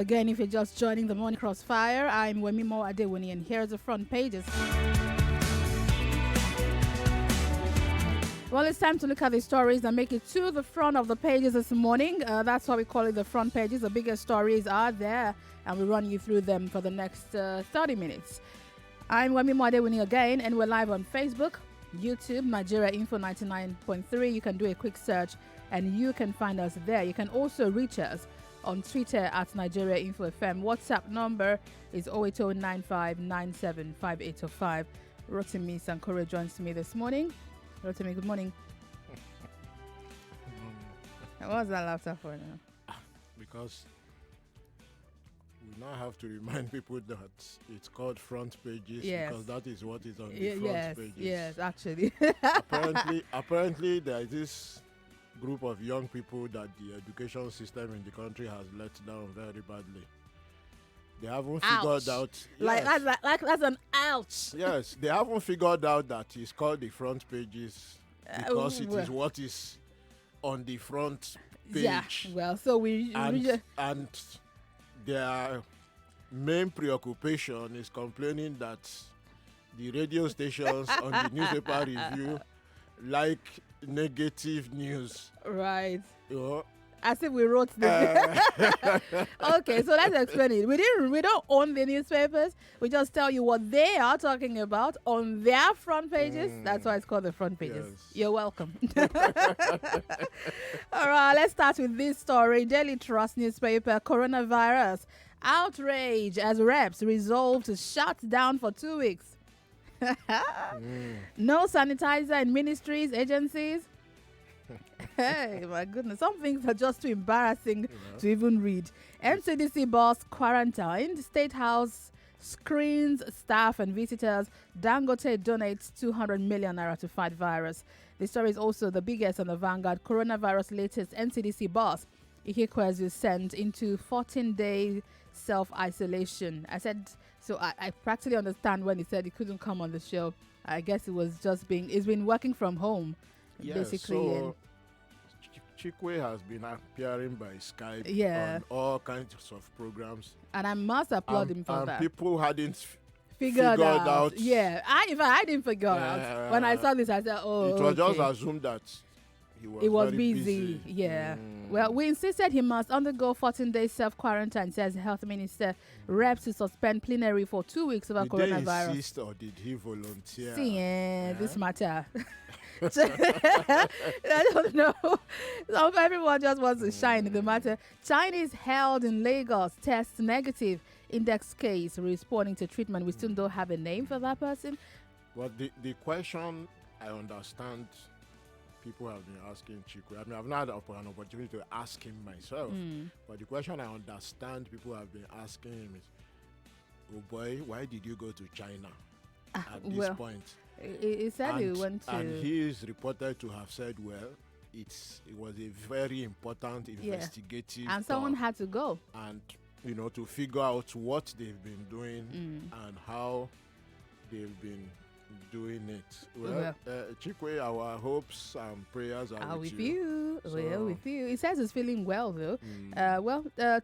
Again, if you're just joining the morning Crossfire, I'm Wemimo Adewuni, and here's the front pages. Well, it's time to look at the stories that make it to the front of the pages this morning. That's why we call it the front pages. The biggest stories are there, and we run you through them for the next 30 minutes. I'm Wemimo Adewuni again, and we're live on Facebook, YouTube, Nigeria Info 99.3. You can do a quick search, and you can find us there. You can also reach us on Twitter at Nigeria Info FM. WhatsApp number is 08095975805. Rotimi Sankore joins me this morning. Rotimi, good morning. What was that laughter for now? Because we now have to remind people that it's called front pages, yes, because that is what is on the front pages. Yes, actually. apparently there is this group of young people that the education system in the country has let down very badly. They haven't figured out. Yes. Like that's an ouch. Yes, they haven't figured out that it's called the front pages because it is what is on the front page. Yeah, well, so and their main preoccupation is complaining that the radio stations on the newspaper review like negative news. Right. You know? As if we wrote this. Okay, so let's explain it. We don't own the newspapers. We just tell you what they are talking about on their front pages. That's why it's called the front pages. Yes. You're welcome. All right, let's start with this story. Daily Trust newspaper, coronavirus outrage as reps resolve to shut down for 2 weeks. No sanitizer in ministries, agencies. Hey, my goodness. Some things are just too embarrassing to even read. NCDC boss quarantined. State House screens staff and visitors. Dangote donates 200 million naira to fight virus. This story is also the biggest on the Vanguard. Coronavirus latest. NCDC boss Ihekwezu sent into 14-day self-isolation. I said, so I practically understand when he said he couldn't come on the show. I guess it was just he's been working from home. Yes, basically. So Chikwe has been appearing by Skype on all kinds of programs. And I must applaud him for that. And people hadn't figured out. Yeah, I didn't figure out. When I saw this, I said, oh, it was just assumed that he was very busy. Yeah. Well, we insisted he must undergo 14-day self-quarantine, says Health Minister. Reps to suspend plenary for 2 weeks over coronavirus. Did they insist or did he volunteer? See, this matter. I don't know. So everyone just wants to shine in the matter. Chinese held in Lagos tests negative. Index case responding to treatment. We still don't have a name for that person. Well, the question I understand people have been asking Chikwe. I mean, I've not had an opportunity to ask him myself. But the question I understand people have been asking him is, oh boy, why did you go to China at this point? He said he went to... And he is reported to have said, well, it was a very important investigative and someone had to go. And, to figure out what they've been doing and how they've been doing it. Well, Chikwe, our hopes and prayers are with you. We're with you. He says he's feeling well, though.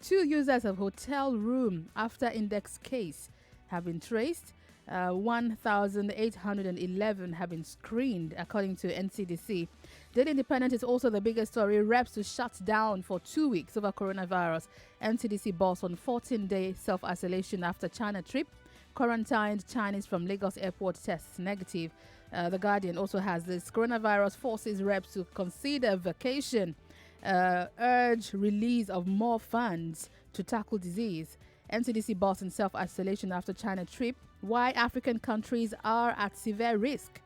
2 users of hotel room after index case have been traced. 1,811 have been screened, according to NCDC. Daily Independent is also the biggest story. Reps to shut down for 2 weeks over coronavirus. NCDC boss on 14-day self-isolation after China trip. Quarantined Chinese from Lagos airport tests negative. The Guardian also has this. Coronavirus forces reps to consider vacation. Urge release of more funds to tackle disease. NCDC boss in self-isolation after China trip. Why African countries are at severe risk.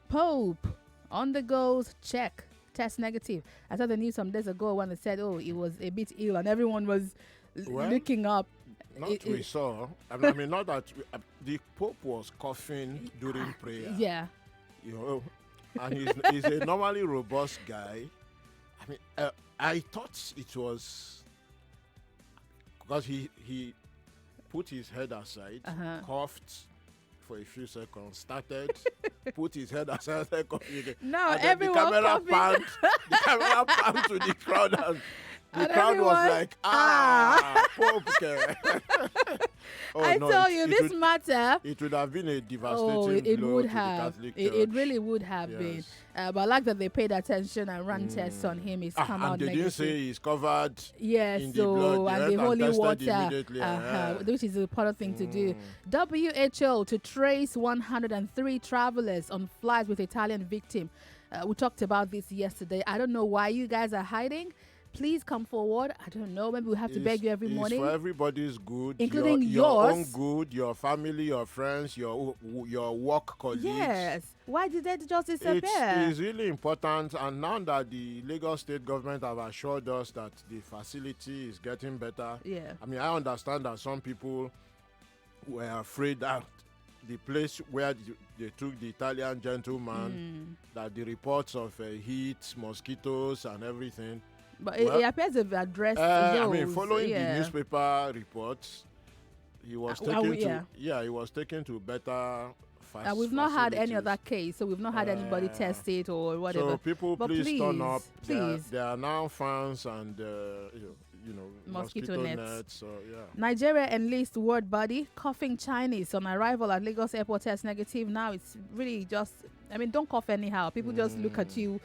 Pope on the goes, check, test negative. I saw the news some days ago when they said, he was a bit ill, and everyone was looking up. We saw. I mean, not that the Pope was coughing during prayer. Yeah. And he's a normally robust guy. I mean, I thought it was because he put his head aside, coughed for a few seconds, started, put his head aside, coughing again. No, and everyone the camera panned to the crowd, The crowd was like, Pope. I tell you, this matter. It would have been a devastating blow to the Catholic Church. It really would have been. But I like that they paid attention and ran tests on him. He's come out negative. And they didn't say he's covered in the blood. And the holy water, which is an important thing to do. WHO to trace 103 travelers on flights with Italian victim. We talked about this yesterday. I don't know why you guys are hiding. Please come forward. I don't know. Maybe we have to beg you every morning. It's for everybody's good, including your own good, your family, your friends, your work colleagues. Yes. Why did they just disappear? It's really important. And now that the Lagos state government have assured us that the facility is getting better. Yeah. I mean, I understand that some people were afraid that the place where they took the Italian gentleman, that the reports of heat, mosquitoes, and everything. But it appears they've addressed those. I mean, following the newspaper reports, he was taken to better facilities. We've not had any other case, so we've not had anybody test it or whatever. So people, please turn up. Please. There are now fans and mosquito nets. So Nigeria enlists ward body coughing Chinese on arrival at Lagos airport test negative. Now it's really just, I mean, don't cough anyhow. People just look at you.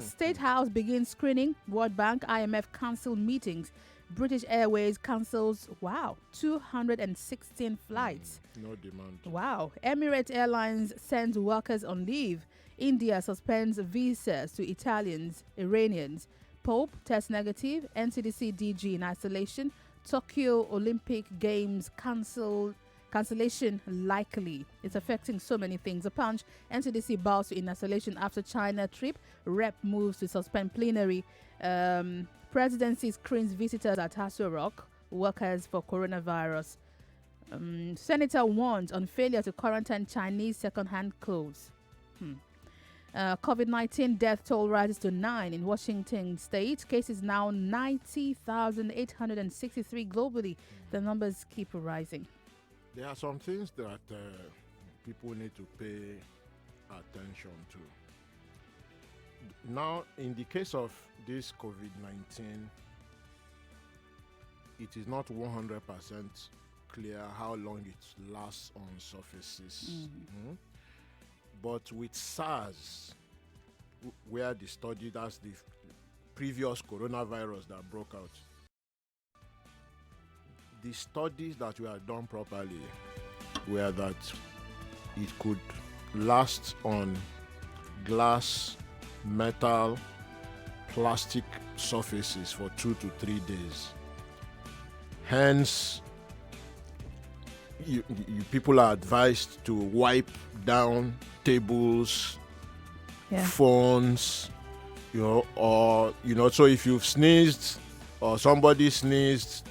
State House begins screening. World Bank, IMF cancel meetings. British Airways cancels 216 flights. No demand. Wow. Emirates Airlines sends workers on leave. India suspends visas to Italians, Iranians. Pope test negative. NCDC DG in isolation. Tokyo Olympic Games cancellation likely. It's affecting so many things. The Punch, NCDC bows to in isolation after China trip. Rep moves to suspend plenary. Presidency screens visitors at Aso Rock. Workers for coronavirus. Senator warns on failure to quarantine Chinese second-hand clothes. COVID-19 death toll rises to 9 in Washington state. Cases now 90,863 globally. The numbers keep rising. There are some things that people need to pay attention to. Now, in the case of this COVID-19, it is not 100% clear how long it lasts on surfaces. But with SARS, where the study, that's the previous coronavirus that broke out, the studies that were done properly were that it could last on glass, metal, plastic surfaces for 2 to 3 days. Hence, you people are advised to wipe down tables, phones, so if you've sneezed or somebody sneezed,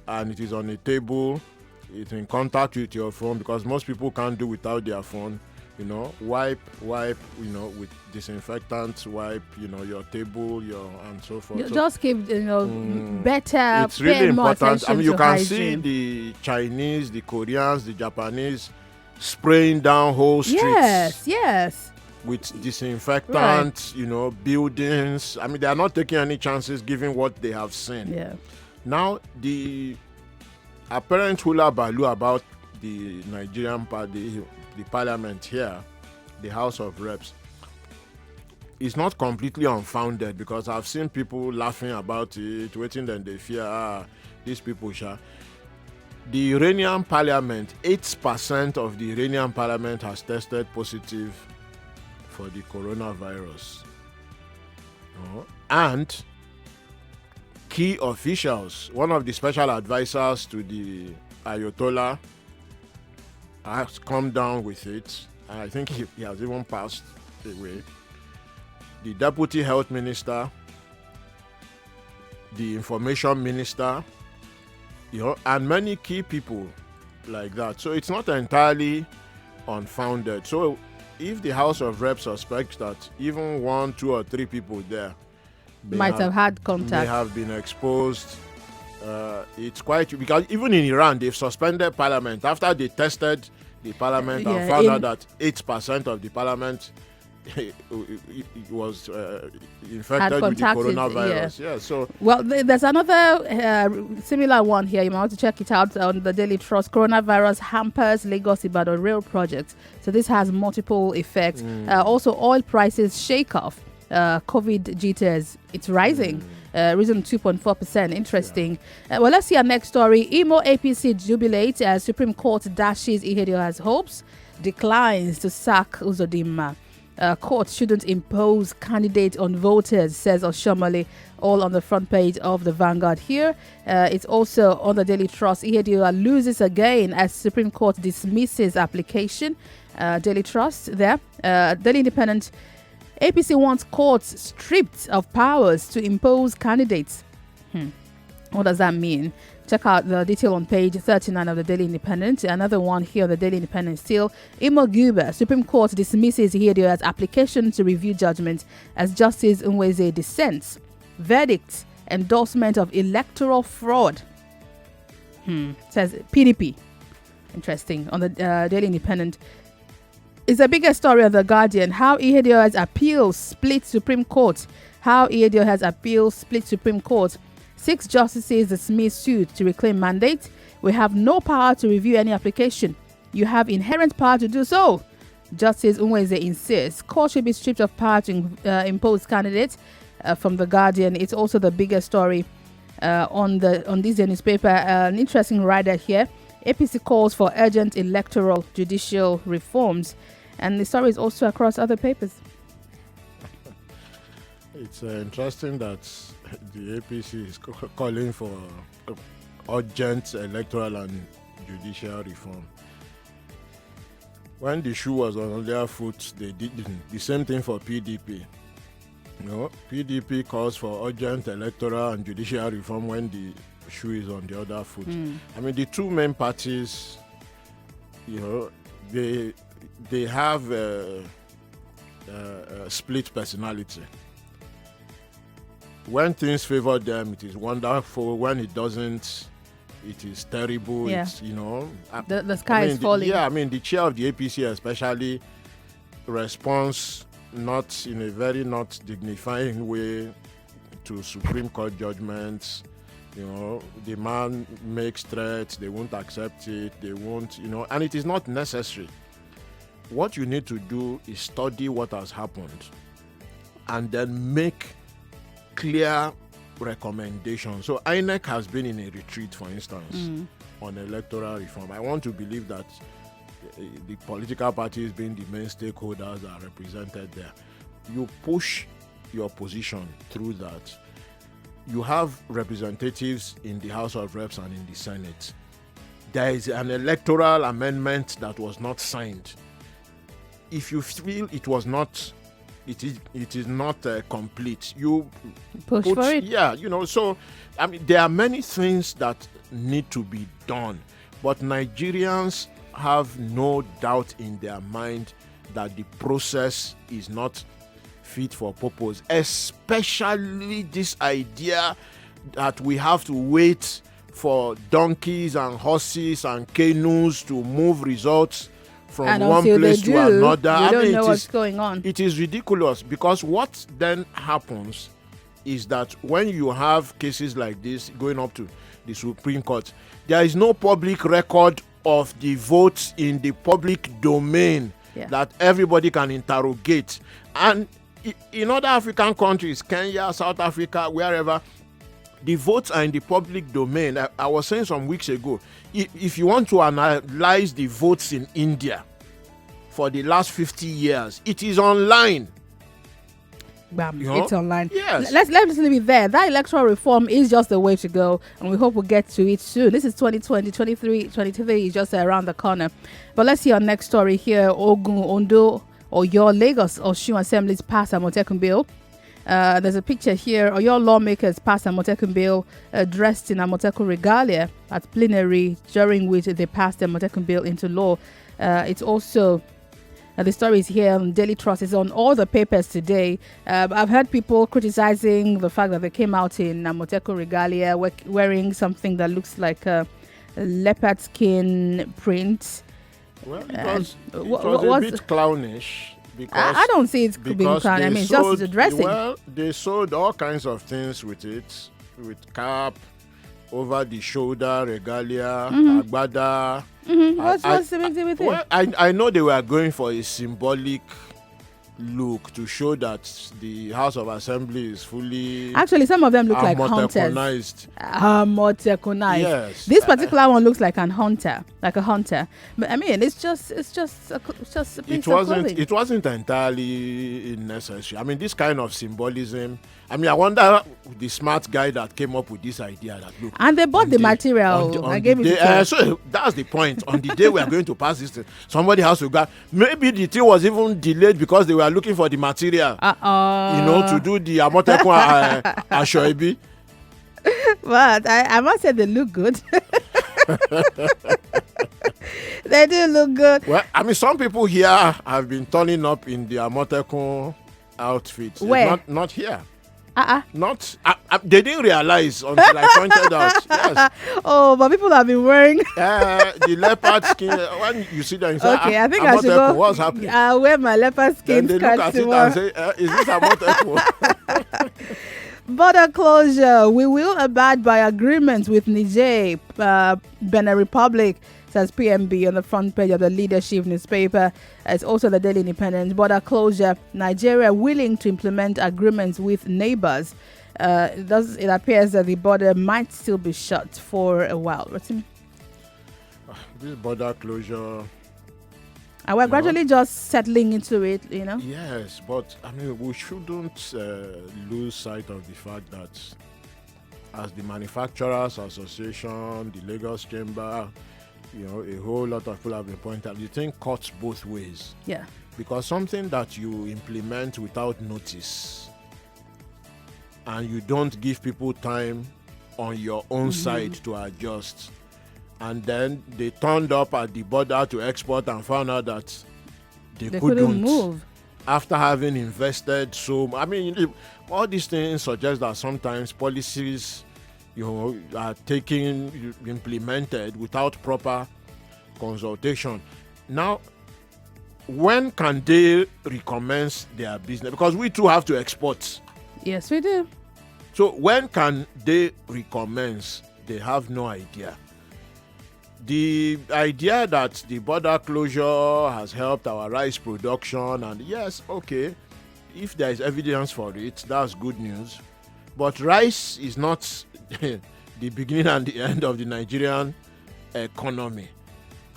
and it is on a table, it's in contact with your phone, because most people can't do without their phone. Wipe, with disinfectants, wipe, your table, and so forth. Just keep, better. It's really important. I mean, you can hygiene. see the Chinese, the Koreans, the Japanese spraying down whole streets. Yes. With disinfectants, buildings. I mean, they are not taking any chances given what they have seen. Yeah. Now, the apparent hula baloo about the Nigerian party, the parliament here, the House of Reps, is not completely unfounded, because I've seen people laughing about it, waiting, then they fear, these people shall. The Iranian parliament, 8% of the Iranian parliament has tested positive for the coronavirus. And key officials, one of the special advisors to the Ayatollah, has come down with it. I think he has even passed away. The deputy health minister, the information minister, and many key people like that. So it's not entirely unfounded. So if the House of Reps suspects that even 1, 2, or 3 people there might have had contact, may have been exposed, it's quite, because even in Iran, they've suspended parliament after they tested the parliament and found out that 8% of the parliament was infected with the coronavirus. Yeah. So well, there's another similar one here. You might want to check it out on the Daily Trust. Coronavirus hampers Lagos Ibadan rail project. So this has multiple effects. Also, oil prices shake off. COVID jitters, it's rising. Risen 2.4%. Interesting. Well, let's see our next story. Imo APC jubilate as Supreme Court dashes Ihedio's hopes, declines to sack Uzodinma. Court shouldn't impose candidate on voters, says Oshomole, all on the front page of the Vanguard here. It's also on the Daily Trust. Ihedioa loses again as Supreme Court dismisses application. Daily Trust there. Daily Independent. APC wants courts stripped of powers to impose candidates. What does that mean? Check out the detail on page 39 of the Daily Independent. Another one here on the Daily Independent still. Imo Guba, Supreme Court dismisses Ihedio's application to review judgment as Justice Nweze dissents. Verdict, endorsement of electoral fraud. Says PDP. Interesting. On the Daily Independent. It's the biggest story of The Guardian. How Ihedio's appeal split Supreme Court. How Ihedio has appealed split Supreme Court. 6 justices dismiss suit to reclaim mandate. We have no power to review any application. You have inherent power to do so. Justice Nweze insists. Court should be stripped of power to impose candidates. From The Guardian. It's also the biggest story on this newspaper. An interesting rider here. APC calls for urgent electoral judicial reforms. And the story is also across other papers. It's interesting that the APC is calling for urgent electoral and judicial reform. When the shoe was on their foot, they did the same thing for PDP. PDP calls for urgent electoral and judicial reform when the shoe is on the other foot. I mean, the two main parties, they have a split personality. When things favor them, it is wonderful. When it doesn't, it is terrible. Yeah. It's, the sky is falling. The chair of the APC especially responds not in a very not dignifying way to Supreme Court judgments. The man makes threats, they won't accept it, they won't, and it is not necessary. What you need to do is study what has happened and then make clear recommendations. So INEC has been in a retreat, for instance, on electoral reform. I want to believe that the political parties being the main stakeholders are represented there. You push your position through that. You have representatives in the House of Reps and in the Senate. There is an electoral amendment that was not signed. If you feel it is not complete, you push for it. Yeah, so there are many things that need to be done, but Nigerians have no doubt in their mind that the process is not fit for purpose, especially this idea that we have to wait for donkeys and horses and canoes to move results from one place to another. You don't know what's going on. It is ridiculous, because what then happens is that when you have cases like this going up to the Supreme Court, there is no public record of the votes in the public domain that everybody can interrogate. And in other African countries, Kenya, South Africa, wherever, the votes are in the public domain. I was saying some weeks ago, if you want to analyze the votes in India for the last 50 years, it is online. It's online. Yes. Let's leave it there. That electoral reform is just the way to go, and we hope we'll get to it soon. This is 2020, 23 is just around the corner. But let's see our next story here. Ogun, Ondo, Oyo, Lagos, Osun Assemblies pass a Amotekun bill. There's a picture here. Oyo lawmakers passed a Amotekun bill dressed in Amotekun regalia at plenary, during which they passed the Amotekun bill into law. It's also the story is here on Daily Trust. It's on all the papers today. I've heard people criticizing the fact that they came out in Amotekun regalia wearing something that looks like a leopard skin print. Well, it was a bit clownish. because I don't see it being because crowned. I they mean, just sold, the dressing. well, they sold all kinds of things with it, with cap, over the shoulder regalia, agbada. What's the big deal with it? Well, I know they were going for a symbolic look to show that the House of Assembly is fully Actually, some of them look like hunters. Amoteconized. Yes. This particular one looks like a hunter. But I mean, it's just a piece of clothing. It wasn't entirely necessary. I mean, this kind of symbolism. I mean, I wonder the smart guy that came up with this idea. That look, and they bought the material. I gave it. So that's the point. On the day we are going to pass this thing, somebody has to go. Maybe the thing was even delayed because they were looking for the material. To do the Amotekun Ashoebi. But I must say they look good. They do look good. Well, I mean, some people here have been turning up in the Amotekun outfits. Where? Not here. Not. They didn't realize until I pointed out. Yes. Oh, but people have been wearing the leopard skin. When you see them, you say, okay, I think I should go. What's happening? I'll wear my leopard skin Then they skirt look at tomorrow. it and say, is this Amotekun? Border closure. We will abide by agreements with Niger, Benin Republic, says PMB on the front page of the Leadership newspaper. It's also the Daily Independent. Border closure. Nigeria willing to implement agreements with neighbors. It appears that the border might still be shut for a while. This border closure. And we're gradually just settling into it, Yes, but I mean, we shouldn't lose sight of the fact that as the Manufacturers Association, the Lagos Chamber, a whole lot of people have been pointing out, the thing cuts both ways. Yeah. Because something that you implement without notice and you don't give people time on your own side to adjust, and then they turned up at the border to export and found out that they couldn't move after having invested so. I mean, all these things suggest that sometimes policies are implemented without proper consultation. Now, when can they recommence their business? Because we too have to export. Yes, we do. So when can they recommence? They have no idea. The idea that the border closure has helped our rice production, and yes, okay, if there is evidence for it, that's good news. But rice is not the beginning and the end of the Nigerian economy.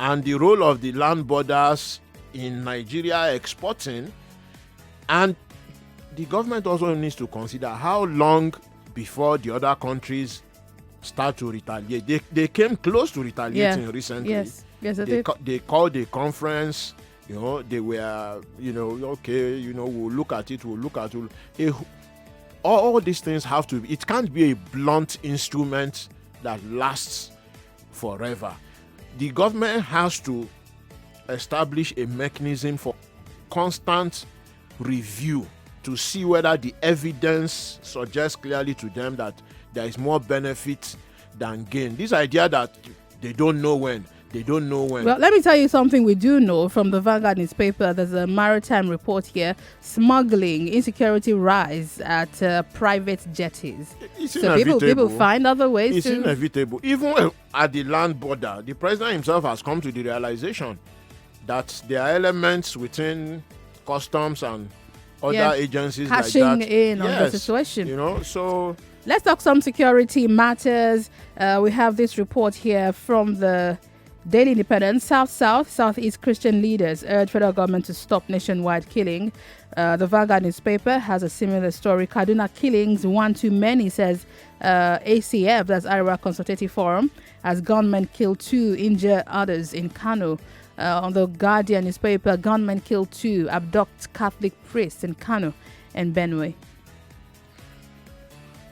And the role of the land borders in Nigeria exporting, and the government also needs to consider how long before the other countries start to retaliate. They came close to retaliating recently. Yes, I did. They called a conference. They were, okay, we'll look at it. All these things have to. It can't be a blunt instrument that lasts forever. The government has to establish a mechanism for constant review to see whether the evidence suggests clearly to them that there is more benefit than gain. This idea that they don't know when. Well, let me tell you something we do know from the Vanguard newspaper. There's a maritime report here. Smuggling, insecurity rise at private jetties. So people find other ways It's inevitable. Even at the land border, the president himself has come to the realization that there are elements within customs and other agencies cashing like that. in on the situation. So let's talk some security matters. We have this report here from the Daily Independent. Southeast Christian leaders urge federal government to stop nationwide killing. The Vanguard newspaper has a similar story. Kaduna killings, one too many, says ACF, that's Iowa Consultative Forum, as gunmen kill 2, injure others in Kano. On the Guardian newspaper, gunmen kill 2, abduct Catholic priests in Kano and Benue.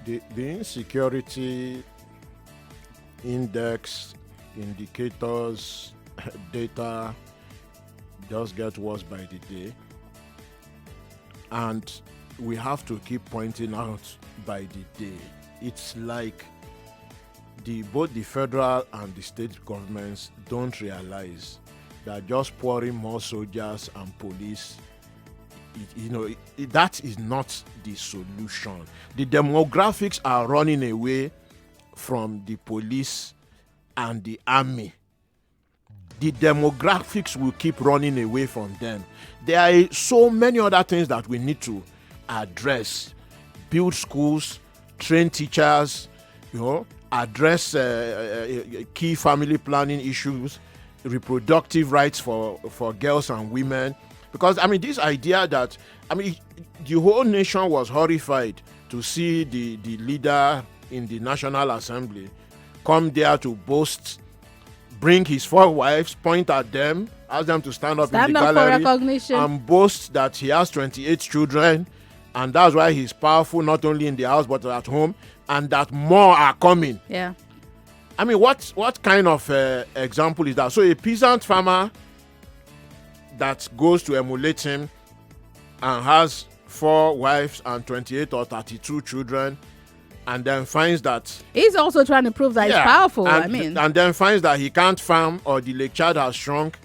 The insecurity index, indicators, data just get worse by the day, and we have to keep pointing out by the day. It's like both the federal and the state governments don't realize that just pouring more soldiers and police that is not the solution. The demographics are running away from the police and the army. The demographics will keep running away from them. There are so many other things that we need to address. Build schools, train teachers, address key family planning issues, reproductive rights for girls and women. Because, this idea that, the whole nation was horrified to see the leader in the National Assembly come there to boast, bring his 4 wives, point at them, ask them to stand up in the gallery and boast that he has 28 children, and that's why he's powerful not only in the house but at home, and that more are coming. Yeah. What kind of example is that? So a peasant farmer that goes to emulate him and has 4 wives and 28 or 32 children, and then finds that he's also trying to prove that he's powerful. And then finds that he can't farm, or the lake child has shrunk,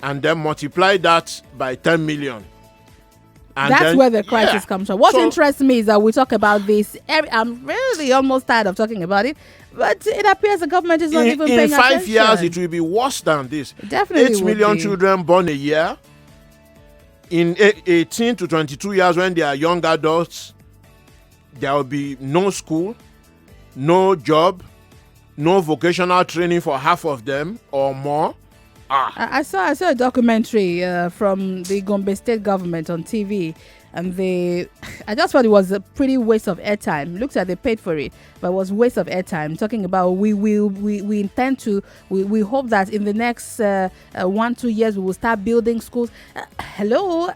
and then multiply that by 10 million. And that's where the crisis comes from. What interests me is that we talk about this. I'm really almost tired of talking about it, but it appears the government is not even paying attention. In 5 years, it will be worse than this. Definitely 8 million children born a year. In 18 to 22 years, when they are young adults, there will be no school, no job, no vocational training for half of them or more. I saw a documentary from the Gombe state government on TV, and I just thought it was a pretty waste of airtime. Looks like they paid for it, but it was waste of airtime. Talking about we intend to, we hope that in the next 1-2 years we will start building schools. Hello.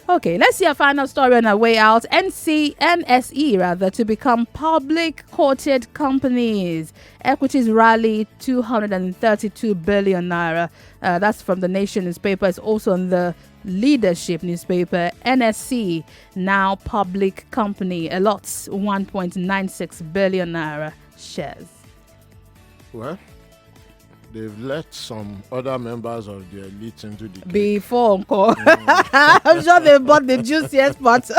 Okay, let's see a final story on our way out. NSE to become public quoted companies. Equities rally 232 billion naira. That's from the Nation newspaper. It's also on the Leadership newspaper. NSC now public company allots 1.96 billion naira shares. Well, they've let some other members of the elite into the cake. Before, I'm sure they bought the juiciest part.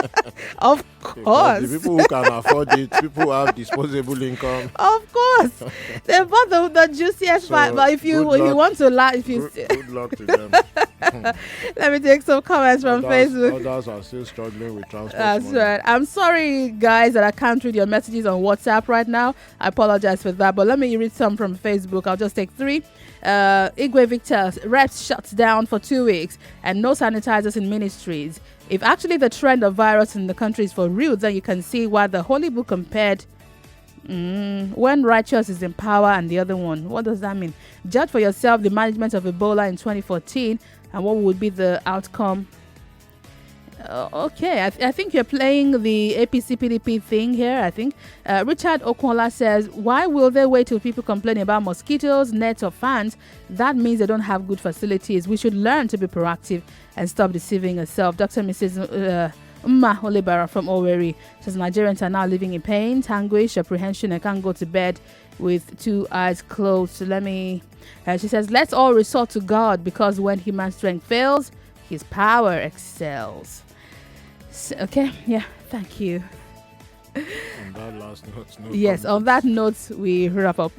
Of course. The people who can afford it, people who have disposable income. Of course. They bought the juiciest part. But if you want to laugh, good luck to them. Let me take some comments from Facebook. Others are still struggling with transport. That's money. right. I'm sorry, guys, that I can't read your messages on WhatsApp right now. I apologize for that. But let me read some from Facebook. I'll just take 3. Igwe Victor, reps shuts down for 2 weeks and no sanitizers in ministries. If actually the trend of virus in the country is for real, then you can see why the Holy Book compared when righteous is in power and the other one. What does that mean? Judge for yourself the management of Ebola in 2014 and what would be the outcome. Okay, I think you're playing the APC PDP thing here, I think. Richard Okola says, why will they wait till people complain about mosquitoes, nets, or fans? That means they don't have good facilities. We should learn to be proactive and stop deceiving ourselves. Dr. Mrs. Umma Olebara from Owerri says, Nigerians are now living in pain, anguish, apprehension, and can't go to bed with 2 eyes closed. So she says, let's all resort to God, because when human strength fails, his power excels. Okay, yeah, thank you. On that last note, yes, on that note, we wrap up.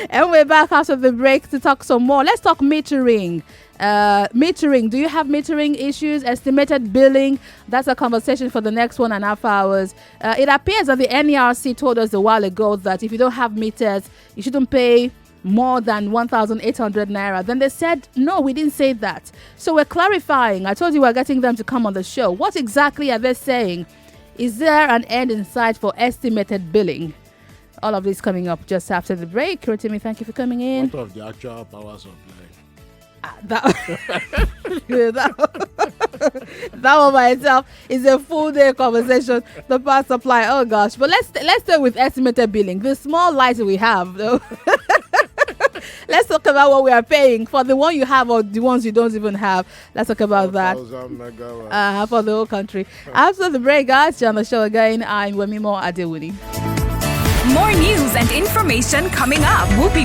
And we're back after the break to talk some more. Let's talk metering. Metering. Do you have metering issues? Estimated billing? That's a conversation for the next 1.5 hours. It appears that the NERC told us a while ago that if you don't have meters, you shouldn't pay more than 1,800 naira. Then they said, no, we didn't say that. So we're clarifying. I told you we're getting them to come on the show. What exactly are they saying? Is there an end in sight for estimated billing? All of this coming up just after the break. Rotimi, thank you for coming in. What of the actual power supply? That one by itself is a full day conversation. The power supply, oh gosh. But let's start with estimated billing. The small lights we have, though. Let's talk about what we are paying for the one you have or the ones you don't even have. Let's talk about that. For the whole country. After the break, guys, you're on the show again. I'm Wemimo Adewuni. More news and information coming up. We'll be